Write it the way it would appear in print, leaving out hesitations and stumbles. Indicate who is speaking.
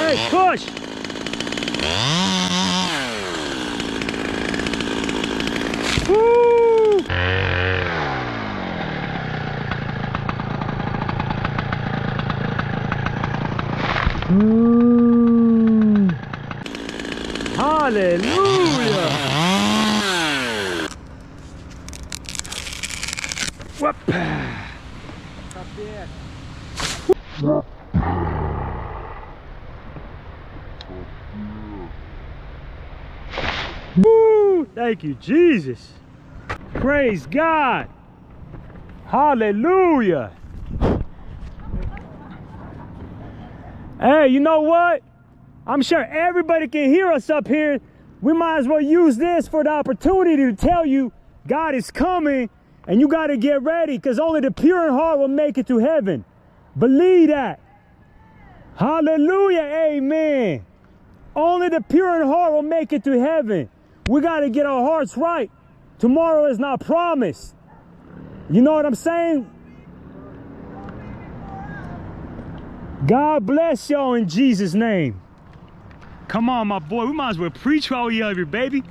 Speaker 1: Hey, push! Woo! Hallelujah! Whoop! Woo! Thank you, Jesus. Praise God. Hallelujah. Hey, you know what? I'm sure everybody can hear us up here. We might as well use this for the opportunity to tell you God is coming and you got to get ready, because only the pure in heart will make it to heaven. Believe that. Hallelujah. Amen. Only the pure in heart will make it to heaven. We got to get our hearts right. Tomorrow is not promised. You know what I'm saying? God bless y'all in Jesus' name. Come on, my boy. We might as well preach while we out here, baby.